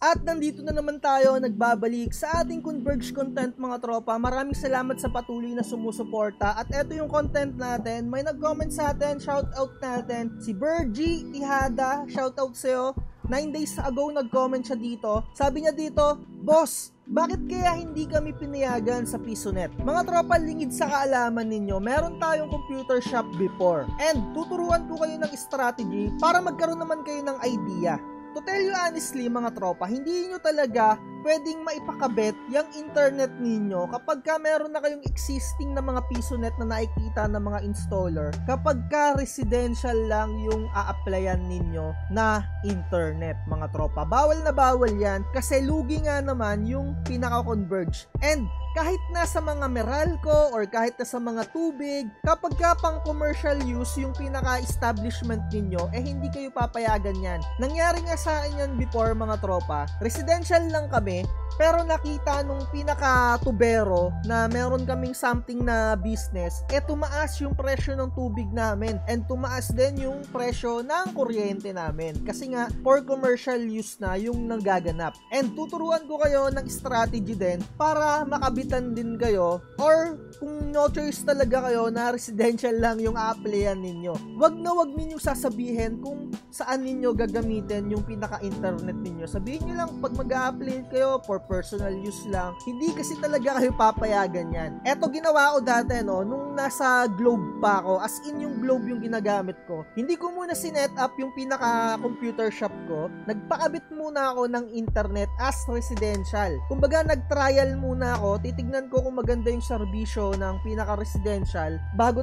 At nandito na naman tayo, nagbabalik sa ating Converge content mga tropa. Maraming salamat sa patuloy na sumusuporta. At eto yung content natin. May nag-comment sa atin, shoutout natin. Si Bergie Tihada, shoutout sa'yo. 9 days ago nag-comment siya dito. Sabi niya dito, Boss, bakit kaya hindi kami pinayagan sa PisoNet? Mga tropa, lingid sa kaalaman ninyo, meron tayong computer shop before. And tuturuan ko kayo ng strategy para magkaroon naman kayo ng idea. To tell you honestly mga tropa, hindi nyo talaga pwedeng maipakabit yung internet ninyo kapag ka meron na kayong existing na mga PisoNet na nakikita ng mga installer, kapag ka residential lang yung a-applyan ninyo na internet mga tropa. Bawal na bawal yan kasi lugi nga naman yung pinaka-converge. And kahit nasa mga Meralco or kahit nasa mga tubig, kapag ka pang commercial use yung pinaka-establishment ninyo, hindi kayo papayagan yan. Nangyari nga sa akin yan before mga tropa, residential lang kami, pero nakita nung pinaka-tubero na meron kaming something na business, tumaas yung presyo ng tubig namin and tumaas din yung presyo ng kuryente namin. Kasi nga, for commercial use na yung nagaganap. And tuturuan ko kayo ng strategy din para makabitan din kayo, or kung no choice talaga kayo na residential lang yung a-applyan ninyo. Wag na wag ninyo sasabihin kung saan ninyo gagamitin yung pinaka-internet ninyo. Sabihin nyo lang pag mag-a-apply kayo for personal use lang. Hindi kasi talaga kayo papayagan yan. Eto ginawa ko dati nung nasa Globe pa ako, as in yung Globe yung ginagamit ko. Hindi ko muna sinet up yung pinaka-computer shop ko. Nagpakabit muna ako ng internet as residential. Kumbaga nag-trial muna ako, titignan ko kung maganda yung serbisyo ng pinaka-residential bago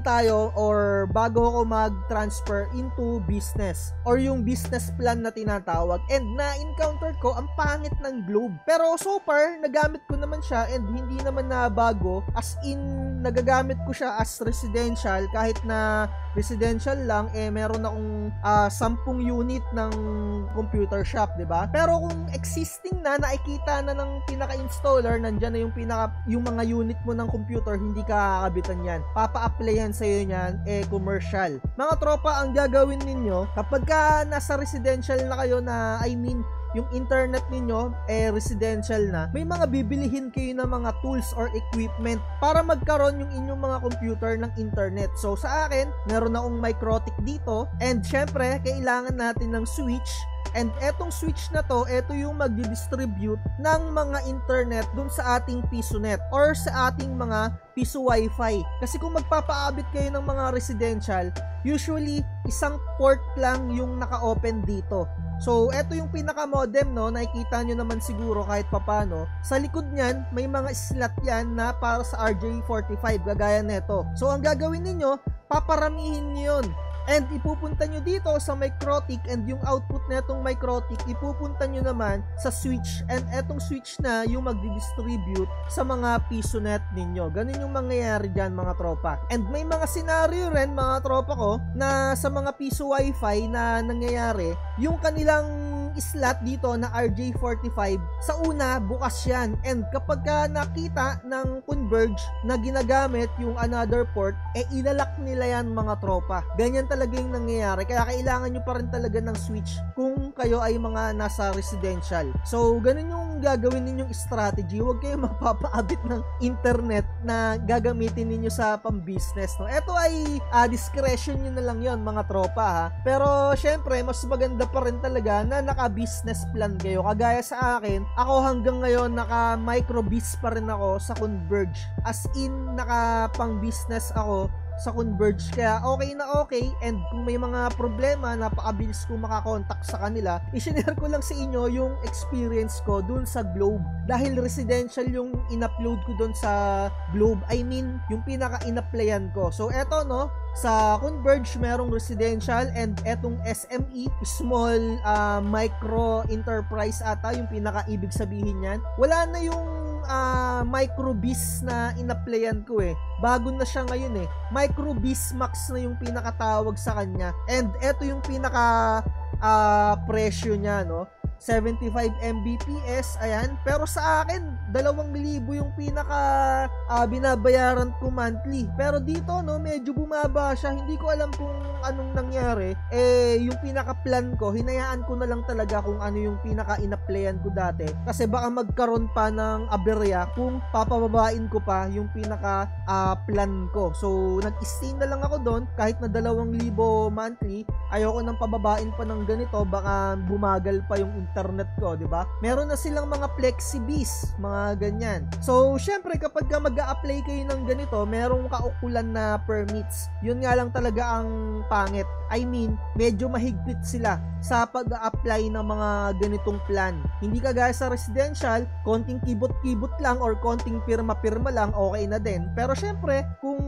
ako mag-transfer into business or yung business plan na tinatawag. And na-encounter ko ang pangit ng Globe. Pero so far, nagamit ko naman siya and hindi naman na bago, as in nagagamit ko siya as residential. Kahit na residential lang, meron akong 10 unit ng computer shop, 'di ba? Pero kung existing na, nakikita na ng pinaka-installer, nandiyan na yung mga unit mo ng computer, hindi ka kakabitan yan. Papa-applyan sa'yo yan, commercial. Mga tropa, ang gagawin ninyo, kapag ka nasa residential na kayo na, yung internet ninyo, residential na, may mga bibilihin kayo ng mga tools or equipment para magkaroon yung inyong mga computer ng internet. So, sa akin, meron akong MikroTik dito, and syempre, kailangan natin ng switch. And etong switch na to, ito yung magdi-distribute ng mga internet dun sa ating PisoNet or sa ating mga Piso Wi-Fi. Kasi kung magpapaabit kayo ng mga residential, usually isang port lang yung naka-open dito. So, eto yung pinaka-modem, nakikita nyo naman siguro kahit papano. Sa likod nyan, may mga slot yan na para sa RJ45, gagaya neto. So, ang gagawin ninyo, paparamihin nyo yun. And ipupunta nyo dito sa MikroTik, and yung output na itong MikroTik, ipupunta nyo naman sa switch. And etong switch na yung magdi-distribute sa mga PisoNet ninyo. Ganun yung mangyayari dyan mga tropa. And may mga scenario rin mga tropa ko na sa mga Piso Wi-Fi na nangyayari, yung kanilang slot dito na RJ45, sa una bukas yan, and kapag ka nakita ng Converge na ginagamit yung another port, ilalak nila yan mga tropa. Ganyan talaga yung nangyayari, kaya kailangan nyo pa rin talaga ng switch kung kayo ay mga nasa residential. So ganun yung gagawin ninyong strategy. Huwag kayo mapapaabit ng internet na gagamitin ninyo sa pang-business, Ito ay discretion nyo na lang yon mga tropa, ha. Pero syempre mas maganda pa rin talaga na naka-business plan kayo. Kagaya sa akin, ako hanggang ngayon naka-micro-biz pa rin ako sa Converge. As in, naka-pang-business ako sa Converge, kaya okay na okay. And kung may mga problema, napakabilis ko makakontak sa kanila. I-share ko lang sa inyo yung experience ko dun sa Globe, dahil residential yung in-upload ko dun sa Globe, yung pinaka-in-applyan ko. So eto sa Converge merong residential, and etong SME, small micro enterprise ata yung pinaka-ibig sabihin yan. Wala na yung micro-biz na in-applyan ko bago na siya ngayon Micro-biz max na yung pinakatawag sa kanya, and eto yung pinaka presyo niya 75 Mbps, ayan. Pero sa akin, 2,000 yung pinaka binabayaran ko monthly. Pero dito, no, medyo bumaba siya. Hindi ko alam kung anong nangyari. Yung pinaka plan ko, hinayaan ko na lang talaga kung ano yung pinaka in-applyan ko dati. Kasi baka magkaroon pa ng aberya kung papababain ko pa yung pinaka plan ko. So, nag-stay na lang ako doon kahit na 2,000 monthly. Ayoko nang pababain pa ng ganito, baka bumagal pa yung internet ko, di ba? Meron na silang mga FlexiBiz, mga ganyan. So, syempre kapag mag-a-apply kayo ng ganito, merong kaukulan na permits. Yun nga lang talaga ang pangit. I mean, medyo mahigpit sila sa pag-a-apply ng mga ganitong plan. Hindi kagaya sa residential, konting kibot-kibot lang or konting pirma-pirma lang, okay na din. Pero syempre, kung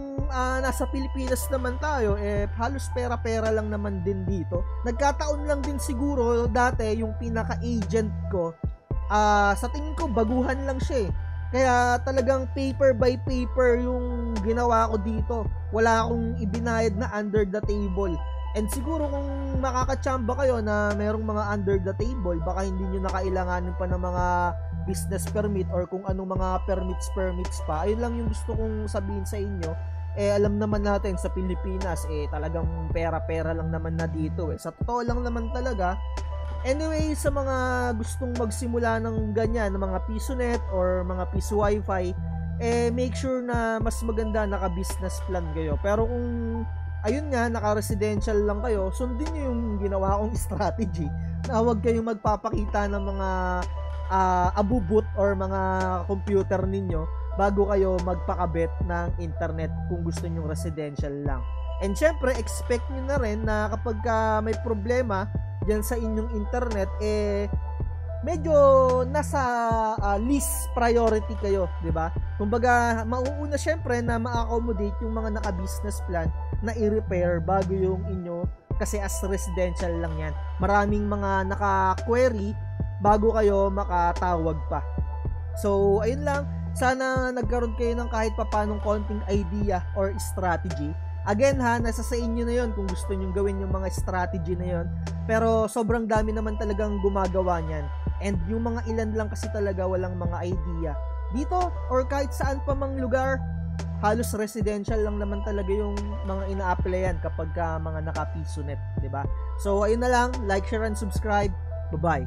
nasa Pilipinas naman tayo, halos pera-pera lang naman din dito. Nagkataon lang din siguro dati yung pinaka-agent ko, sa tingin ko baguhan lang siya eh. Kaya talagang paper by paper yung ginawa ko dito. Wala akong ibinayad na under the table. And siguro kung makakatsamba kayo na merong mga under the table, baka hindi nyo na kailanganin pa ng mga business permit or kung anong mga permits pa. Ayun lang yung gusto kong sabihin sa inyo. Alam naman natin sa Pilipinas, talagang pera-pera lang naman na dito eh. Sa totoo lang naman talaga. Anyway, sa mga gustong magsimula ng ganyan, ng mga PisoNet or mga Piso Wi-Fi, make sure na mas maganda naka-business plan kayo. Pero kung ayun nga, naka-residential lang kayo, sundin nyo yung ginawa kong strategy na huwag kayong magpapakita ng mga abubot or mga computer ninyo bago kayo magpakabit ng internet kung gusto nyo residential lang. And syempre, expect nyo na rin na kapag may problema dyan sa inyong internet, medyo nasa least priority kayo, di ba? Kumbaga, mauuna syempre na ma-accommodate yung mga naka-business plan na i-repair bago yung inyo, kasi as residential lang yan. Maraming mga naka-query bago kayo makatawag pa. So, ayun lang. Sana nagkaroon kayo ng kahit papanong konting idea or strategy. Again ha, nasa sa inyo na yon kung gusto nyong gawin yung mga strategy na yon. Pero sobrang dami naman talagang gumagawa niyan. And yung mga ilan lang kasi talaga walang mga idea. Dito or kahit saan pa mang lugar, halos residential lang naman talaga yung mga ina-applyan kapag mga naka-PisoNet, 'di ba? So ayun na lang, like, share and subscribe. Bye-bye.